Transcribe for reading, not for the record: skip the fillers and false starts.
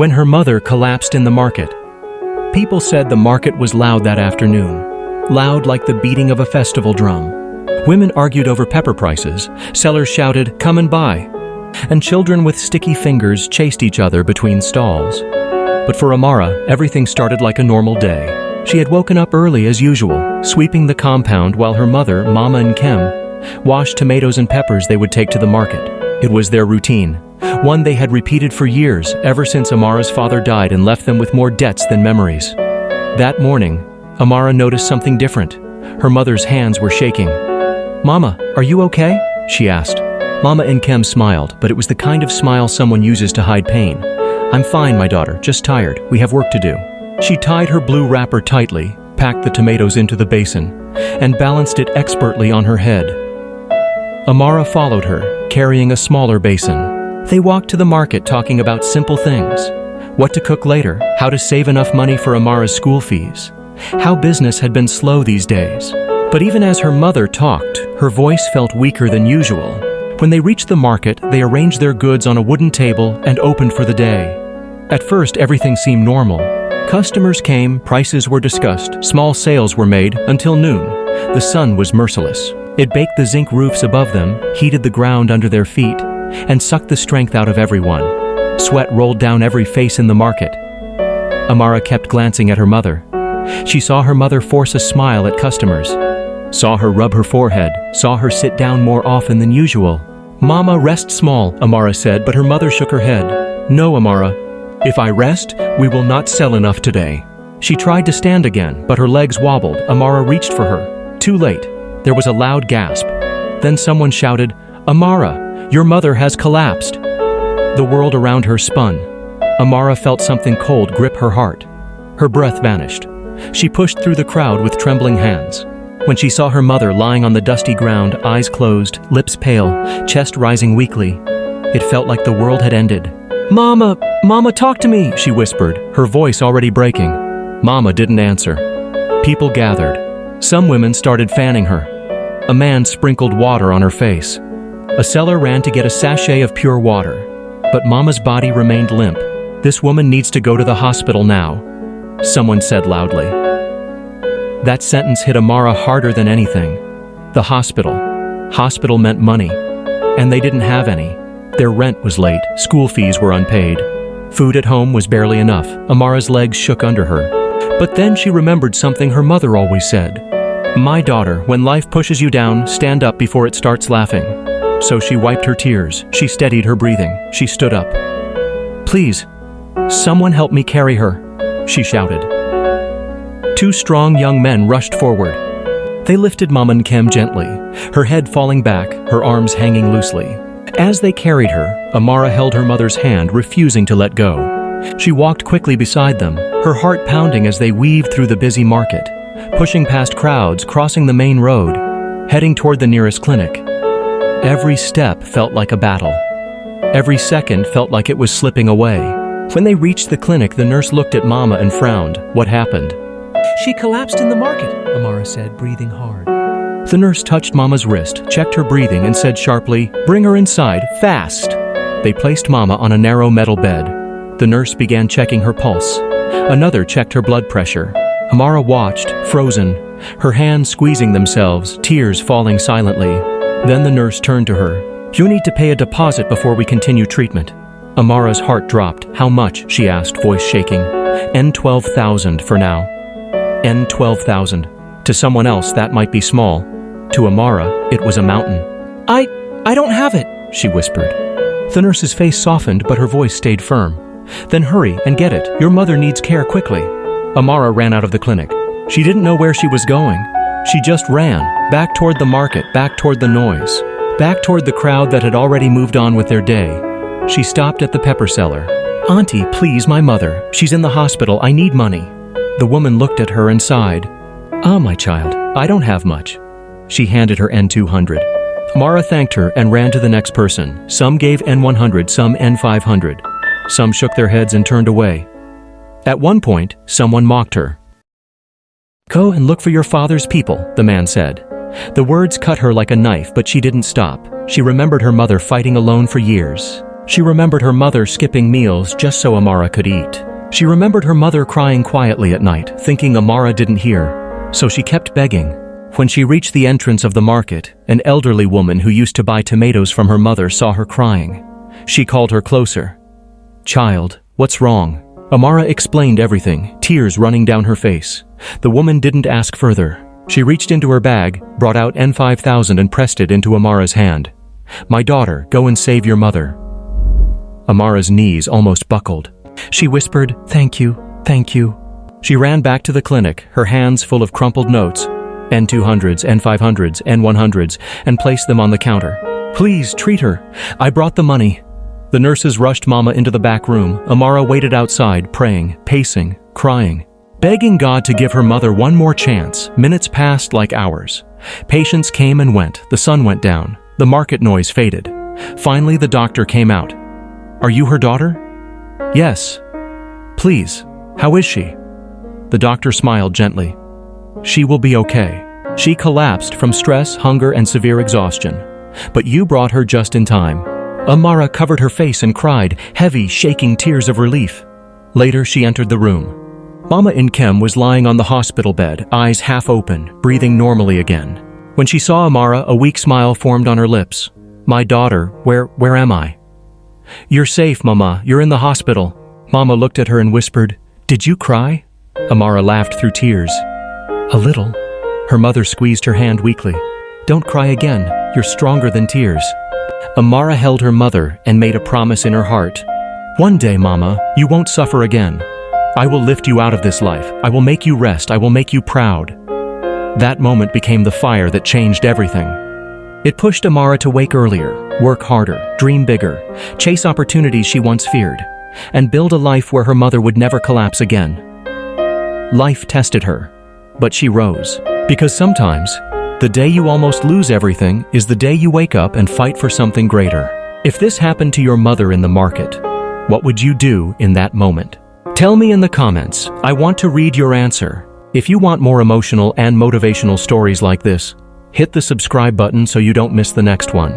when her mother collapsed in the market. People said the market was loud that afternoon, loud like the beating of a festival drum. Women argued over pepper prices, sellers shouted, "Come and buy," and children with sticky fingers chased each other between stalls. But for Amara, everything started like a normal day. She had woken up early as usual, sweeping the compound while her mother, Mama and Kim, washed tomatoes and peppers they would take to the market. It was their routine, one they had repeated for years, ever since Amara's father died and left them with more debts than memories. That morning, Amara noticed something different. Her mother's hands were shaking. "Mama, are you okay?" she asked. Mama and Kim smiled, but it was the kind of smile someone uses to hide pain. "I'm fine, my daughter, just tired. We have work to do." She tied her blue wrapper tightly, packed the tomatoes into the basin, and balanced it expertly on her head. Amara followed her, carrying a smaller basin. They walked to the market talking about simple things. What to cook later, how to save enough money for Amara's school fees, how business had been slow these days. But even as her mother talked, her voice felt weaker than usual. When they reached the market, they arranged their goods on a wooden table and opened for the day. At first, everything seemed normal. Customers came, prices were discussed, small sales were made until noon. The sun was merciless. It baked the zinc roofs above them, heated the ground under their feet, and sucked the strength out of everyone. Sweat rolled down every face in the market. Amara kept glancing at her mother. She saw her mother force a smile at customers, saw her rub her forehead, saw her sit down more often than usual. "Mama, rest small," Amara said, but her mother shook her head. "No, Amara. If I rest, we will not sell enough today." She tried to stand again, but her legs wobbled. Amara reached for her. Too late. There was a loud gasp. Then someone shouted, "Amara, your mother has collapsed." The world around her spun. Amara felt something cold grip her heart. Her breath vanished. She pushed through the crowd with trembling hands. When she saw her mother lying on the dusty ground, eyes closed, lips pale, chest rising weakly, it felt like the world had ended. "Mama, Mama, talk to me," she whispered, her voice already breaking. Mama didn't answer. People gathered. Some women started fanning her. A man sprinkled water on her face. A seller ran to get a sachet of pure water. But Mama's body remained limp. "This woman needs to go to the hospital now," someone said loudly. That sentence hit Amara harder than anything. The hospital. Hospital meant money. And they didn't have any. Their rent was late, school fees were unpaid. Food at home was barely enough. Amara's legs shook under her. But then she remembered something her mother always said. "My daughter, when life pushes you down, stand up before it starts laughing." So she wiped her tears. She steadied her breathing. She stood up. "Please, someone help me carry her," she shouted. Two strong young men rushed forward. They lifted Mama and Kim gently, her head falling back, her arms hanging loosely. As they carried her, Amara held her mother's hand, refusing to let go. She walked quickly beside them, her heart pounding as they weaved through the busy market, pushing past crowds, crossing the main road, heading toward the nearest clinic. Every step felt like a battle. Every second felt like it was slipping away. When they reached the clinic, the nurse looked at Mama and frowned. "What happened?" "She collapsed in the market," Amara said, breathing hard. The nurse touched Mama's wrist, checked her breathing, and said sharply, "Bring her inside, fast!" They placed Mama on a narrow metal bed. The nurse began checking her pulse. Another checked her blood pressure. Amara watched, frozen, her hands squeezing themselves, tears falling silently. Then the nurse turned to her. "You need to pay a deposit before we continue treatment." Amara's heart dropped. "How much?" she asked, voice shaking. "12,000 for now." 12,000. To someone else that might be small. To Amara, it was a mountain. I don't have it," she whispered. The nurse's face softened, but her voice stayed firm. "Then hurry and get it. Your mother needs care quickly." Amara ran out of the clinic. She didn't know where she was going. She just ran, back toward the market, back toward the noise, back toward the crowd that had already moved on with their day. She stopped at the pepper seller. "Auntie, please, my mother. She's in the hospital. I need money." The woman looked at her and sighed. "Ah, my child, I don't have much." She handed her N200. Amara thanked her and ran to the next person. Some gave N100, some N500. Some shook their heads and turned away. At one point, someone mocked her. "Go and look for your father's people," the man said. The words cut her like a knife, but she didn't stop. She remembered her mother fighting alone for years. She remembered her mother skipping meals just so Amara could eat. She remembered her mother crying quietly at night, thinking Amara didn't hear. So she kept begging. When she reached the entrance of the market, an elderly woman who used to buy tomatoes from her mother saw her crying. She called her closer. "Child, what's wrong?" Amara explained everything, tears running down her face. The woman didn't ask further. She reached into her bag, brought out N5,000 and pressed it into Amara's hand. "My daughter, go and save your mother." Amara's knees almost buckled. She whispered, "Thank you, thank you." She ran back to the clinic, her hands full of crumpled notes, N200s, N500s, N100s, and placed them on the counter. "Please, treat her. I brought the money." The nurses rushed Mama into the back room. Amara waited outside, praying, pacing, crying, begging God to give her mother one more chance. Minutes passed like hours. Patients came and went. The sun went down. The market noise faded. Finally, the doctor came out. "Are you her daughter?" "Yes." "Please, how is she?" The doctor smiled gently. "She will be okay." She collapsed from stress, hunger, and severe exhaustion. But you brought her just in time. Amara covered her face and cried, heavy, shaking tears of relief. Later, she entered the room. Mama Inkem was lying on the hospital bed, eyes half open, breathing normally again. When she saw Amara, a weak smile formed on her lips. "My daughter, where am I?" "You're safe, Mama. You're in the hospital." Mama looked at her and whispered, "Did you cry?" Amara laughed through tears. "A little." Her mother squeezed her hand weakly. "Don't cry again. You're stronger than tears." Amara held her mother and made a promise in her heart. "One day, Mama, you won't suffer again. I will lift you out of this life. I will make you rest. I will make you proud." That moment became the fire that changed everything. It pushed Amara to wake earlier, work harder, dream bigger, chase opportunities she once feared, and build a life where her mother would never collapse again. Life tested her, but she rose. Because sometimes, the day you almost lose everything is the day you wake up and fight for something greater. If this happened to your mother in the market, what would you do in that moment? Tell me in the comments. I want to read your answer. If you want more emotional and motivational stories like this, hit the subscribe button so you don't miss the next one.